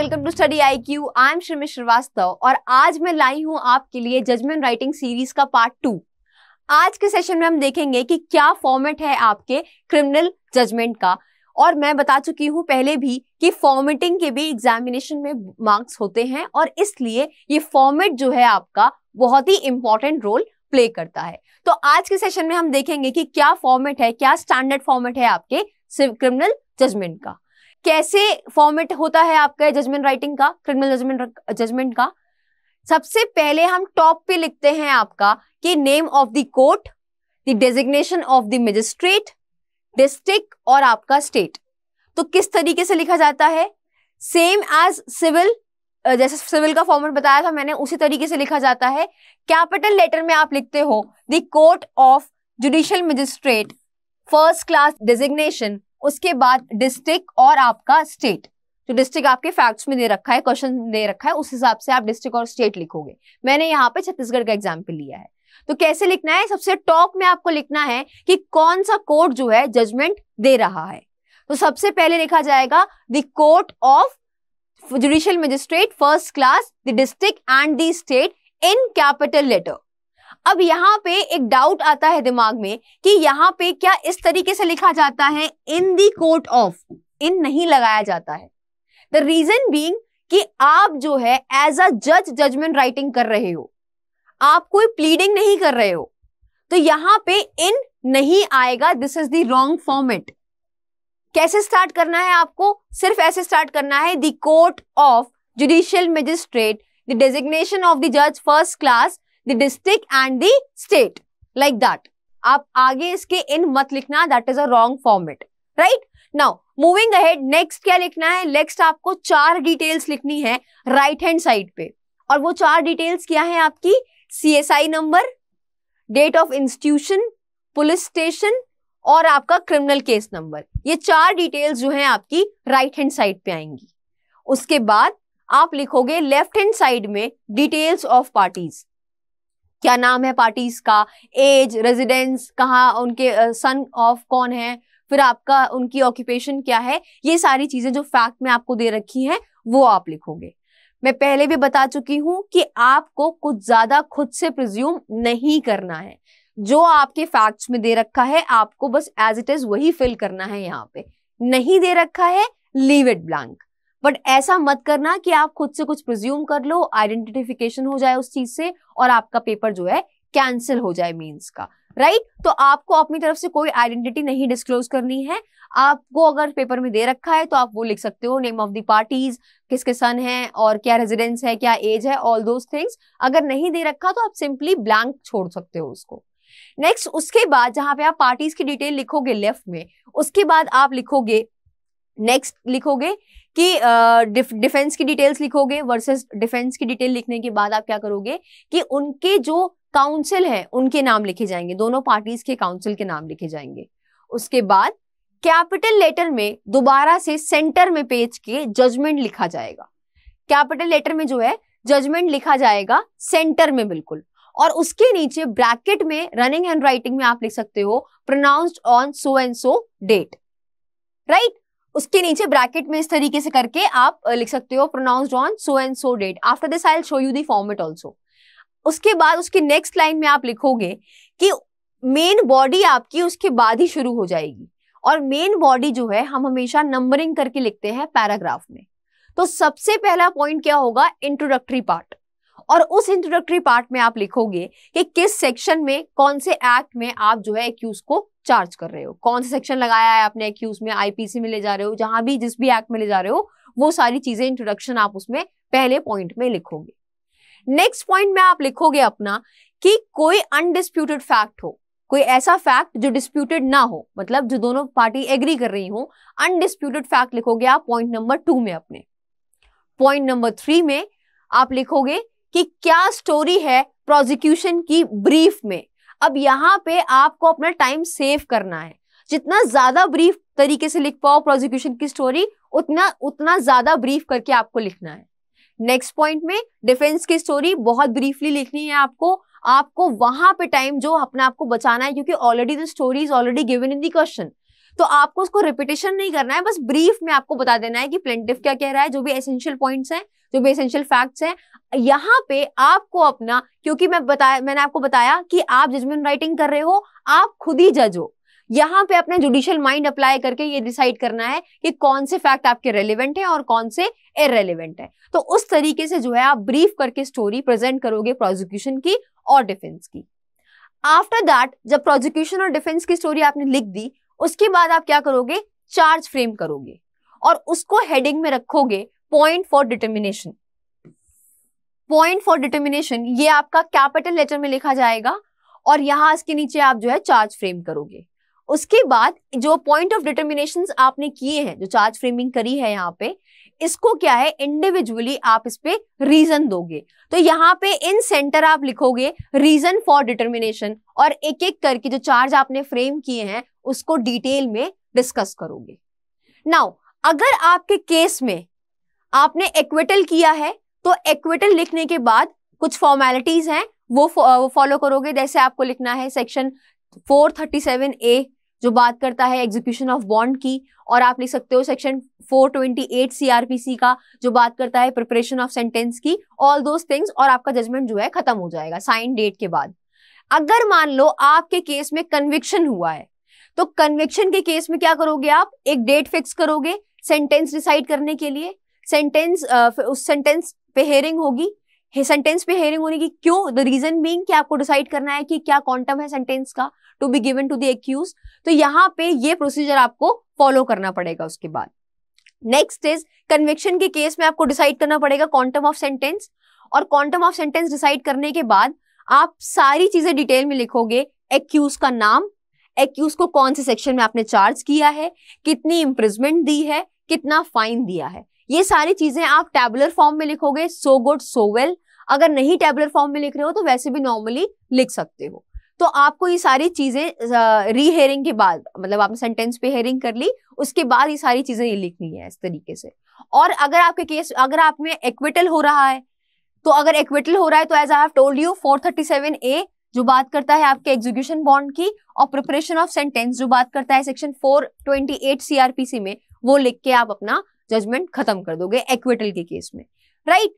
Welcome to study IQ। I am Shrimi Srivastava और आज मैं लाई हूं आपके लिए जजमेंट राइटिंग सीरीज का पार्ट 2। आज के सेशन में हम देखेंगे कि क्या फॉर्मेट है आपके क्रिमिनल जजमेंट का। और मैं बता चुकी हूं पहले भी कि फॉर्मेटिंग के भी एग्जामिनेशन में मार्क्स होते हैं और इसलिए ये फॉर्मेट जो है आपका बहुत ही इंपॉर्टेंट रोल प्ले करता है। तो आज के सेशन में हम देखेंगे कि क्या फॉर्मेट है, क्या स्टैंडर्ड फॉर्मेट है आपके क्रिमिनल जजमेंट का, कैसे फॉर्मेट होता है आपका जजमेंट राइटिंग का, क्रिमिनल जजमेंट का। सबसे पहले हम टॉप पे लिखते हैं आपका कि name of the court, the designation of the magistrate, district और आपका स्टेट। तो किस तरीके से लिखा जाता है, सेम एज सिविल, जैसे सिविल का फॉर्मेट बताया था मैंने उसी तरीके से लिखा जाता है। कैपिटल लेटर में आप लिखते हो the court of judicial magistrate, first class designation, उसके बाद डिस्ट्रिक्ट और आपका स्टेट। जो डिस्ट्रिक्ट आपके फैक्ट्स में दे रखा है, क्वेश्चन दे रखा है, उस हिसाब से आप डिस्ट्रिक्ट और स्टेट लिखोगे। मैंने यहाँ पे छत्तीसगढ़ का एग्जाम्पल लिया है। तो कैसे लिखना है, सबसे टॉप में आपको लिखना है कि कौन सा कोर्ट जो है जजमेंट दे रहा है। तो सबसे पहले लिखा जाएगा the court of judicial magistrate first class, the district and the state in capital letter. अब यहाँ पे एक डाउट आता है दिमाग में कि यहाँ पे क्या इस तरीके से लिखा जाता है इन दी कोर्ट ऑफ, इन नहीं लगाया जाता है। द रीजन बीइंग कि आप जो है एज अ जज जजमेंट राइटिंग कर रहे हो, आप कोई प्लीडिंग नहीं कर रहे हो, तो यहाँ पे इन नहीं आएगा। This is the wrong format. कैसे स्टार्ट करना है आपको, सिर्फ ऐसे स्टार्ट करना है the court of judicial magistrate, the designation of the जज first class, the district and the state, like that। आप आगे इसके इन मत लिखना, that is a wrong format, right? Now moving ahead, next क्या लिखना है, next आपको 4 डिटेल्स लिखनी है राइट हैंड साइड पे। और वो 4 डिटेल्स क्या है आपकी, CSI नंबर, date of institution, police station और आपका क्रिमिनल केस नंबर। ये 4 डिटेल्स जो है आपकी राइट हैंड साइड पे आएंगी। उसके बाद आप लिखोगे लेफ्ट हैंड साइड में डिटेल्स ऑफ पार्टीज, क्या नाम है पार्टीज का, एज, रेजिडेंस, कहाँ उनके सन ऑफ कौन है, फिर आपका उनकी ऑक्यूपेशन क्या है। ये सारी चीजें जो फैक्ट में आपको दे रखी हैं वो आप लिखोगे। मैं पहले भी बता चुकी हूं कि आपको कुछ ज्यादा खुद से प्रिज्यूम नहीं करना है। जो आपके फैक्ट्स में दे रखा है आपको बस एज इट इज वही फिल करना है। यहाँ पे नहीं दे रखा है, लीव इट ब्लैंक। बट ऐसा मत करना कि आप खुद से कुछ प्रिज्यूम कर लो, आइडेंटिफिकेशन हो जाए उस चीज से और आपका पेपर जो है कैंसिल हो जाए मेंस का, राइट? तो आपको अपनी तरफ से कोई आइडेंटिटी नहीं डिस्क्लोज करनी है। आपको अगर पेपर में दे रखा है तो आप वो लिख सकते हो, नेम ऑफ द पार्टीज, किसके सन है और क्या रेजिडेंस है, क्या एज है, ऑल दोज थिंग्स। अगर नहीं दे रखा तो आप सिंपली ब्लैंक छोड़ सकते हो उसको। नेक्स्ट, उसके बाद जहां पे आप पार्टीज की डिटेल लिखोगे लेफ्ट में, उसके बाद आप लिखोगे, नेक्स्ट लिखोगे कि डिफेंस की डिटेल्स लिखोगे वर्सेस डिफेंस की डिटेल लिखने के बाद आप क्या करोगे कि उनके जो काउंसिल है उनके नाम लिखे जाएंगे, दोनों पार्टीज के काउंसिल के नाम लिखे जाएंगे। उसके बाद कैपिटल लेटर में दोबारा से सेंटर में पेज के जजमेंट लिखा जाएगा। कैपिटल लेटर में जो है जजमेंट लिखा जाएगा सेंटर में बिल्कुल, और उसके नीचे ब्रैकेट में रनिंग हैंड राइटिंग में आप लिख सकते हो pronounced on so and so date, right? उसके नीचे ब्रैकेट में इस तरीके से करके आप लिख सकते हो pronounced on so and so date. After this I will show you the format also. उसके बाद उसकी नेक्स्ट लाइन में आप लिखोगे कि मेन बॉडी आपकी उसके बाद ही शुरू हो जाएगी, और मेन बॉडी जो है हम हमेशा नंबरिंग करके लिखते हैं पैराग्राफ में। तो सबसे पहला पॉइंट क्या होगा, इंट्रोडक्टरी पार्ट, और उस इंट्रोडक्टरी पार्ट में आप लिखोगे कि किस सेक्शन में, कौन से एक्ट में आप जो है एक्यूज को चार्ज कर रहे हो, कौन सा सेक्शन लगाया है आपने एक्यूज में, IPC में ले जा रहे हो, जहां भी जिस भी एक्ट में ले जा रहे हो, वो सारी चीजें इंट्रोडक्शन आप उसमें पहले पॉइंट में लिखोगे। नेक्स्ट पॉइंट में आप लिखोगे अपना कि कोई अनडिस्प्यूटेड फैक्ट हो, कोई ऐसा फैक्ट जो डिस्प्यूटेड ना हो, मतलब जो दोनों पार्टी एग्री कर रही हो, अनडिस्प्यूटेड फैक्ट लिखोगे आप पॉइंट नंबर 2 में। अपने पॉइंट नंबर 3 में आप लिखोगे कि क्या स्टोरी है प्रोसिक्यूशन की ब्रीफ में। अब यहाँ पे आपको अपना टाइम सेव करना है, जितना ज्यादा ब्रीफ तरीके से लिख पाओ प्रोसिक्यूशन की स्टोरी, उतना ज्यादा ब्रीफ करके आपको लिखना है। नेक्स्ट पॉइंट में डिफेंस की स्टोरी बहुत ब्रीफली लिखनी है आपको वहां पे टाइम जो अपने आप को बचाना है, क्योंकि already the story is already given in the question. तो आपको उसको रिपीटेशन नहीं करना है, बस ब्रीफ में आपको बता देना है कि प्लेंटिफ क्या कह रहा है, जो भी एसेंशियल पॉइंट्स हैं, जो भी एसेंशियल फैक्ट्स हैं। यहाँ पे आपको अपना, क्योंकि मैंने आपको बताया कि आप जजमेंट राइटिंग कर रहे हो, आप खुद ही जज हो। यहाँ पे अपना जुडिशियल माइंड अप्लाई करके ये डिसाइड करना है कि कौन से फैक्ट आपके रेलिवेंट है और कौन से इररेलेवेंट है। तो उस तरीके से जो है आप ब्रीफ करके स्टोरी प्रेजेंट करोगे प्रोसिक्यूशन की और डिफेंस की। आफ्टर दैट, जब प्रोसिक्यूशन और डिफेंस की स्टोरी आपने लिख दी, उसके बाद आप क्या करोगे, चार्ज फ्रेम करोगे और उसको हेडिंग में रखोगे point for determination. Point for determination ये आपका कैपिटल लेटर में लिखा जाएगा और यहां इसके नीचे आप जो है चार्ज फ्रेम करोगे। उसके बाद जो पॉइंट ऑफ डिटर्मिनेशन आपने किए हैं, जो चार्ज फ्रेमिंग करी है यहाँ पे, इसको क्या है इंडिविजुअली आप इस पे रीजन दोगे। तो यहाँ पे इन सेंटर आप लिखोगे रीजन फॉर डिटर्मिनेशन और एक एक करके जो चार्ज आपने फ्रेम किए हैं उसको डिटेल में डिस्कस करोगे। नाउ अगर आपके केस में आपने एक्विटल किया है तो एक्विटल लिखने के बाद कुछ फॉर्मेलिटीज हैं वो फॉलो करोगे। जैसे आपको लिखना है सेक्शन 437A जो बात करता है एग्जीक्यूशन ऑफ बॉन्ड की, और आप लिख सकते हो सेक्शन 428 CRPC का जो बात करता है प्रिपरेशन ऑफ सेंटेंस की, ऑल दोस थिंग्स, और आपका जजमेंट जो है खत्म हो जाएगा साइन डेट के बाद। अगर मान लो आपके केस में कन्विक्शन हुआ है तो कन्विक्शन के केस में क्या करोगे, आप एक डेट फिक्स करोगे सेंटेंस डिसाइड करने के लिए। उस सेंटेंस पे हेयरिंग होगी। सेंटेंस पे हेयरिंग होने की क्यों, द रीजन बीइंग कि आपको डिसाइड करना है कि क्या क्वांटम है सेंटेंस का to be given to the accused. तो यहाँ पे ये प्रोसीजर आपको फॉलो करना पड़ेगा। उसके बाद नेक्स्ट इज कन्विक्शन के केस में आपको डिसाइड करना पड़ेगा क्वांटम ऑफ सेंटेंस, और क्वांटम ऑफ सेंटेंस डिसाइड करने के बाद आप सारी चीजें डिटेल में लिखोगे। एक्यूज का नाम, एक्यूज को कौन से सेक्शन में आपने चार्ज किया है, कितनी इम्प्रिजमेंट दी है, कितना फाइन दिया है, ये सारी चीजें आप टैबुलर फॉर्म में लिखोगे। So good so well. अगर नहीं टैबुलर फॉर्म में लिख रहे हो तो वैसे भी नॉर्मली लिख सकते हो। तो आपको ये सारी चीजें रीहेयरिंग के बाद, मतलब आपने सेंटेंस पे हेयरिंग कर ली, उसके बाद ये सारी चीजें ये लिखनी है इस तरीके से। और अगर आपके केस, अगर आप में एक्विटल हो रहा है तो as I have told you 437A जो बात करता है आपके एग्जीक्यूशन बॉन्ड की, और प्रिपरेशन ऑफ सेंटेंस जो बात करता है सेक्शन 428 CRPC में, वो लिख के आप अपना जजमेंट खत्म कर दोगे एक्विटल के केस में। राइट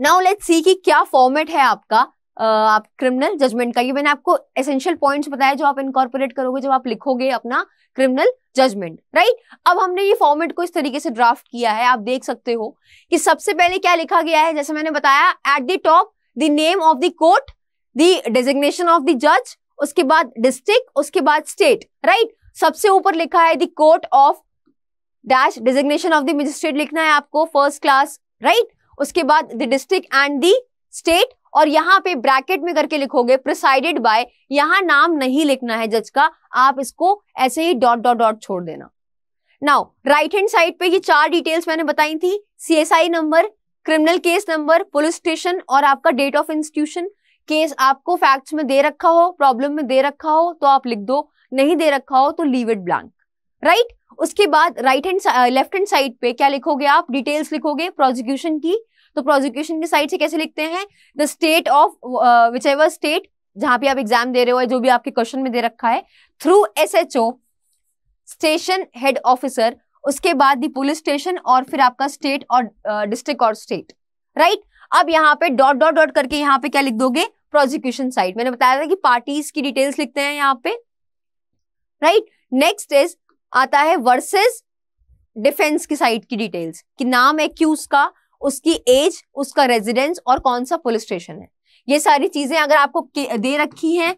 नाउ लेट्स सी कि क्या फॉर्मेट है आपका आप क्रिमिनल जजमेंट का। ये मैंने आपको एसेंशियल पॉइंट्स बताया जो आप इनकॉर्पोरेट करोगे जब आप लिखोगे अपना क्रिमिनल जजमेंट। राइट, अब हमने ये फॉर्मेट को इस तरीके से ड्राफ्ट किया है, आप देख सकते हो कि सबसे पहले क्या लिखा गया है। जैसे मैंने बताया, at the top the name of the court, the designation of the जज, उसके बाद डिस्ट्रिक्ट, उसके बाद स्टेट। राइट, सबसे ऊपर लिखा है the court of dash designation of the magistrate लिखना है आपको फर्स्ट क्लास। राइट, उसके बाद the district and the state, और यहाँ पे ब्रैकेट में करके लिखोगे प्रिसाइडेड बाय। यहाँ नाम नहीं लिखना है जज का, आप इसको ऐसे ही डॉट डॉट डॉट छोड़ देना। नाउ राइट हैंड साइड पे ये 4 डिटेल्स मैंने बताई थी, CSI number, criminal case number, police station और आपका डेट ऑफ इंस्टीट्यूशन। केस आपको फैक्ट्स में दे रखा हो, प्रॉब्लम में दे रखा हो तो आप लिख दो, नहीं दे रखा हो तो लीव इट ब्लैंक। राइट, उसके बाद लेफ्ट हैंड साइड पे क्या लिखोगे, आप डिटेल्स लिखोगे प्रोसिक्यूशन की। तो प्रोसिक्यूशन की साइड से कैसे लिखते हैं, the state of which ever state जहां पे आप एग्जाम दे रहे हो, जो भी आपके क्वेश्चन में दे रखा है, through SHO station head officer, उसके बाद दी पुलिस स्टेशन, और फिर आपका स्टेट और डिस्ट्रिक्ट और स्टेट। राइट, अब यहाँ पे डॉट डॉट डॉट करके यहाँ पे क्या लिख दोगे, प्रोसिक्यूशन साइड। मैंने बताया था कि पार्टीज की डिटेल्स लिखते हैं यहाँ पे। राइट, नेक्स्ट इज आता है वर्सेस डिफेंस की साइड की डिटेल्स, कि नाम एक्यूज का, उसकी एज, उसका रेजिडेंस और कौन सा पुलिस स्टेशन है। ये सारी चीजें अगर आपको दे रखी हैं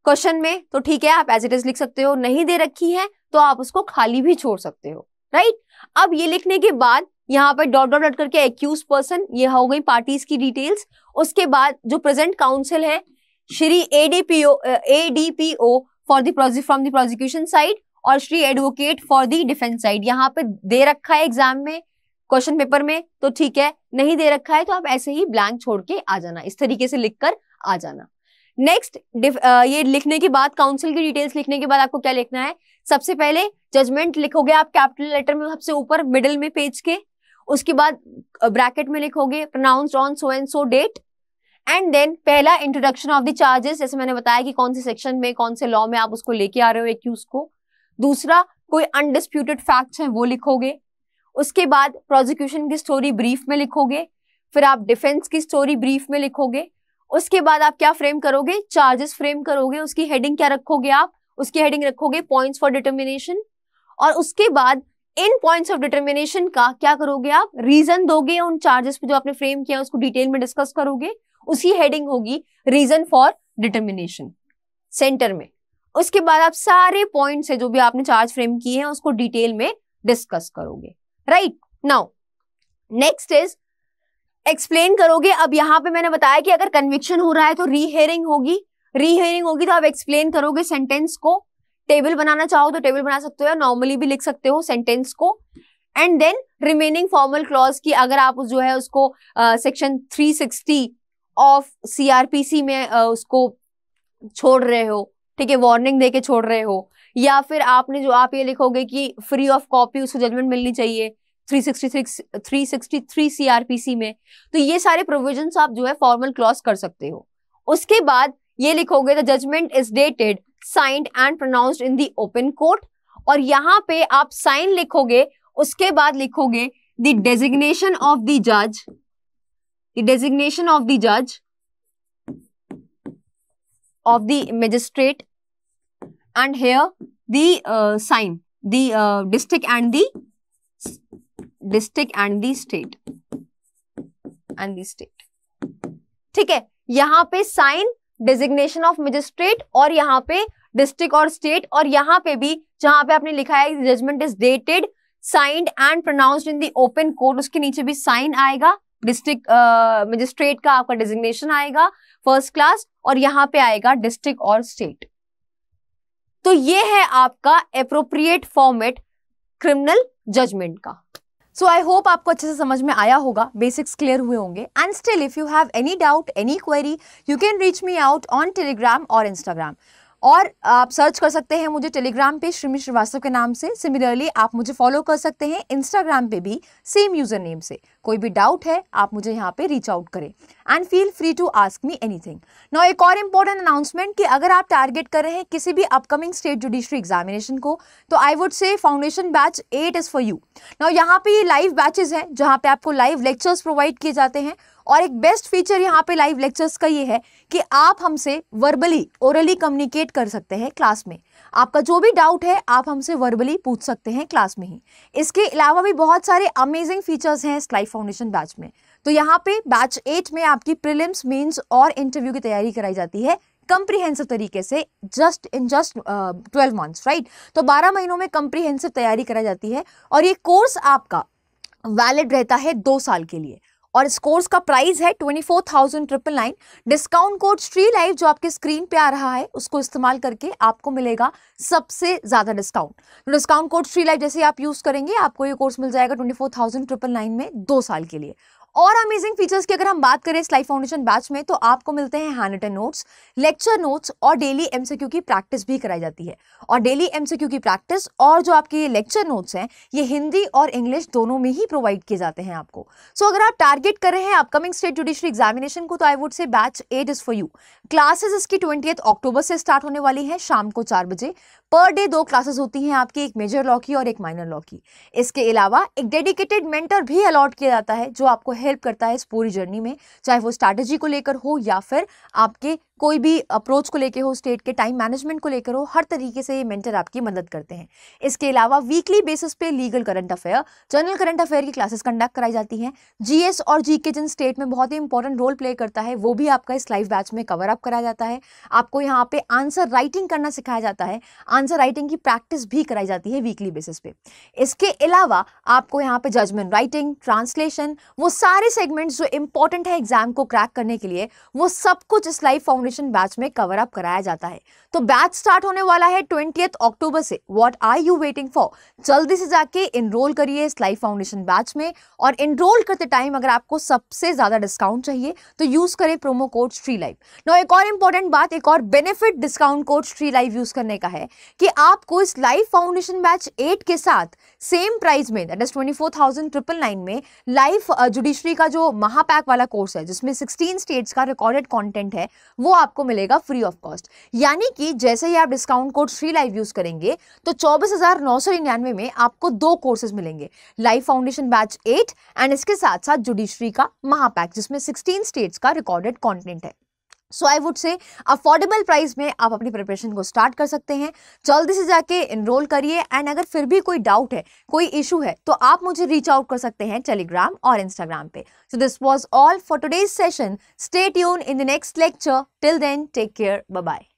क्वेश्चन में तो ठीक है, आप एज इट इज लिख सकते हो। नहीं दे रखी है तो आप उसको खाली भी छोड़ सकते हो। राइट, अब ये लिखने के बाद यहाँ पे डॉट डॉट डॉट करके एक्यूज पर्सन, ये हो गई पार्टीज की डिटेल्स। उसके बाद जो प्रेजेंट काउंसिल है Shri ADPO from the prosecution side और Shri advocate for the defence side. यहाँ पे दे रखा है एग्जाम में क्वेश्चन पेपर में तो ठीक है, नहीं दे रखा है तो आप ऐसे ही ब्लैंक छोड़ के आ जाना, इस तरीके से लिखकर आ जाना। नेक्स्ट, ये लिखने के बाद, काउंसिल की डिटेल्स लिखने के बाद आपको क्या लिखना है, सबसे पहले जजमेंट लिखोगे आप कैपिटल लेटर में सबसे ऊपर मिडिल में पेज के। उसके बाद ब्रैकेट में लिखोगे pronounced on so and so date, and then पहला इंट्रोडक्शन ऑफ द चार्जेस, जैसे मैंने बताया कि कौन से सेक्शन में कौन से लॉ में आप उसको लेके आ रहे हो एक्यूज को। दूसरा, कोई अनडिस्प्यूटेड फैक्ट्स हैं वो लिखोगे। उसके बाद प्रोसिक्यूशन की स्टोरी ब्रीफ में लिखोगे, फिर आप डिफेंस की स्टोरी ब्रीफ में लिखोगे। उसके बाद आप क्या फ्रेम करोगे, चार्जेस फ्रेम करोगे। उसकी हेडिंग क्या रखोगे आप, उसकी हेडिंग रखोगे पॉइंट्स फॉर डिटर्मिनेशन। और उसके बाद इन पॉइंट्स ऑफ डिटर्मिनेशन का क्या करोगे आप, रीजन दोगे। उन चार्जेस पे जो आपने फ्रेम किया उसको डिटेल में डिस्कस करोगे, उसकी हेडिंग होगी रीजन फॉर डिटर्मिनेशन सेंटर में। उसके बाद आप सारे पॉइंट्स है जो भी आपने चार्ज फ्रेम किए हैं उसको डिटेल में डिस्कस करोगे। Right now next is explain करोगे। अब यहाँ पे मैंने बताया कि अगर कन्विक्शन हो रहा है तो रीहेयरिंग होगी। रीहेयरिंग होगी तो आप एक्सप्लेन करोगे सेंटेंस को। टेबल बनाना चाहो तो टेबल बना सकते हो, नॉर्मली भी लिख सकते हो सेंटेंस को। And then remaining formal clause की अगर आप जो है उसको सेक्शन 360 ऑफ सीआरपीसी में उसको छोड़ रहे हो, ठीक है, वार्निंग देके छोड़ रहे हो, या फिर आपने जो आप ये लिखोगे कि फ्री ऑफ कॉपी उसको जजमेंट मिलनी चाहिए 363 सीआरपीसी में, तो ये सारे प्रोविजंस आप जो है फॉर्मल क्लॉज कर सकते हो। उसके बाद ये लिखोगे the judgement is dated, signed and pronounced in the open court, और यहाँ पे आप साइन लिखोगे। उसके बाद लिखोगे द डेजिग्नेशन ऑफ द जज, द डेजिग्नेशन ऑफ द जज of the magistrate, and here the sign the district and the state, ठीक है। यहाँ पे साइन, डेजिग्नेशन ऑफ मैजिस्ट्रेट, और यहाँ पे डिस्ट्रिक्ट और स्टेट, और यहाँ पे भी जहां पे आपने लिखा है judgement is dated, signed and pronounced in the open court, उसके नीचे भी साइन आएगा, डिस्ट्रिक्ट मैजिस्ट्रेट का आपका डेजिग्नेशन आएगा फर्स्ट क्लास, और यहाँ पे आएगा डिस्ट्रिक्ट और स्टेट। तो ये है आपका एप्रोप्रिएट फॉर्मेट क्रिमिनल जजमेंट का। सो आई होप आपको अच्छे से समझ में आया होगा, बेसिक्स क्लियर हुए होंगे। And still if you have any doubt, any query, you can reach me out on Telegram और इंस्टाग्राम, और आप सर्च कर सकते हैं मुझे टेलीग्राम पे श्रीमी श्रीवास्तव के नाम से। सिमिलरली आप मुझे फॉलो कर सकते हैं इंस्टाग्राम पे भी सेम यूजर नेम से। कोई भी डाउट है आप मुझे यहाँ पे रीच आउट करें and feel free to ask me anything. Now एक और इम्पोर्टेंट अनाउंसमेंट कि अगर आप टारगेट कर रहे हैं किसी भी अपकमिंग स्टेट जुडिशरी एग्जामिनेशन को, तो आई वुड से foundation batch 8 is for you. Now यहाँ पे ये लाइव बैचेस हैं जहाँ पे आपको लाइव लेक्चर्स प्रोवाइड किए जाते हैं, और एक बेस्ट फीचर यहाँ पे लाइव लेक्चर्स का ये है कि आप हमसे वर्बली, ओरली कम्युनिकेट कर सकते हैं क्लास में। आपका जो भी डाउट है आप हमसे वर्बली पूछ सकते हैं क्लास में ही। इसके अलावा भी बहुत सारे अमेजिंग फीचर्स हैं इस लाइव फाउंडेशन बैच में। तो यहाँ पे बैच 8 में आपकी प्रीलिम्स, मेंस और इंटरव्यू की तैयारी कराई जाती है कंप्रीहेंसिव तरीके से, जस्ट 12 मंथ्स, राइट। तो 12 महीनों में कंप्रीहेंसिव तैयारी कराई जाती है, और ये कोर्स आपका वैलिड रहता है 2 साल के लिए। और इस कोर्स का प्राइस है 24,999। डिस्काउंट कोड श्री लाइव जो आपके स्क्रीन पे आ रहा है उसको इस्तेमाल करके आपको मिलेगा सबसे ज्यादा डिस्काउंट। तो डिस्काउंट कोड श्री लाइव जैसे आप यूज करेंगे आपको ये कोर्स मिल जाएगा 24,999 में 2 साल के लिए। और अमेजिंग फीचर्स की अगर हम बात करें इस लाइव फाउंडेशन बैच में, तो आपको मिलते हैं hand written notes, lecture notes, और डेली एमसीक्यू की प्रैक्टिस भी कराई जाती है। और डेली एमसीक्यू की प्रैक्टिस और जो आपके ये लेक्चर नोट्स हैं ये हिंदी और इंग्लिश दोनों में ही प्रोवाइड किए जाते हैं आपको। सो अगर आप टारगेट कर रहे हैं अपकमिंग स्टेट जुडिशरी एग्जामिनेशन को, तो आई वुड से batch 8 is for you. Classes इसकी 20 अक्टूबर से स्टार्ट होने वाली है शाम को 4 बजे। पर डे 2 क्लासेस होती हैं आपकी, एक मेजर लॉ की और एक माइनर लॉ की। इसके अलावा एक डेडिकेटेड मेंटर भी अलॉट किया जाता है जो आपको हेल्प करता है इस पूरी जर्नी में, चाहे वो स्ट्रैटेजी को लेकर हो या फिर आपके कोई भी अप्रोच को लेकर हो, स्टेट के टाइम मैनेजमेंट को लेकर हो, हर तरीके से ये मेंटर आपकी मदद करते हैं। इसके अलावा वीकली बेसिस पे legal current affair, general current affair की क्लासेस कंडक्ट कराई जाती हैं। जीएस और जीके जिन स्टेट में बहुत ही इंपॉर्टेंट रोल प्ले करता है वो भी आपका इस लाइव बैच में कवर अप कराया जाता है। आपको यहाँ पे आंसर राइटिंग करना सिखाया जाता है, आंसर राइटिंग की प्रैक्टिस भी कराई जाती है वीकली बेसिस पे। इसके अलावा आपको यहाँ पे जजमेंट राइटिंग, ट्रांसलेशन, वो सारे सेगमेंट्स जो इंपॉर्टेंट है एग्जाम को क्रैक करने के लिए, वो सब कुछ इस लाइव फाउंडेशन फाउंडेशन बैच में कवर अप कराया जाता है। तो बैच स्टार्ट होने वाला है 20 अक्टूबर से। What are you waiting for? जल्दी से जाके इनरोल करिए इस लाइफ फाउंडेशन बैच में। और इनरोल करते टाइम अगर आपको सबसे ज्यादा डिस्काउंट चाहिए तो यूज करें प्रोमो कोड STREELIVE। नो एक और इंपॉर्टेंट बात, एक और benefit discount code STREELIVE use करने का है कि आपको इस लाइफ फाउंडेशन बैच 8 के साथ सेम प्राइस में, दैट इज 24,999 में, लाइफ जुडिशरी का जो महापैक वाला कोर्स है जिसमें 16 स्टेट्स का रिकॉर्डेड कंटेंट है वो आपको मिलेगा फ्री ऑफ कॉस्ट। यानी कि जैसे ही आप डिस्काउंट कोड STREELIVE यूज करेंगे तो 24,999 में आपको 2 कोर्सेज मिलेंगे, लाइफ फाउंडेशन बैच 8 एंड इसके साथ साथ जुडिशरी का महापैक जिसमें 16 स्टेट्स का रिकॉर्डेड कंटेंट है। So I would say affordable price में आप अपनी प्रिपरेशन को स्टार्ट कर सकते हैं। जल्दी से जाके इनरोल करिए एंड अगर फिर भी कोई डाउट है, कोई इशू है तो आप मुझे रीच आउट कर सकते हैं टेलीग्राम और इंस्टाग्राम पे। So this was all for today's session. Stay tune in the next lecture. Till then take care, bye bye.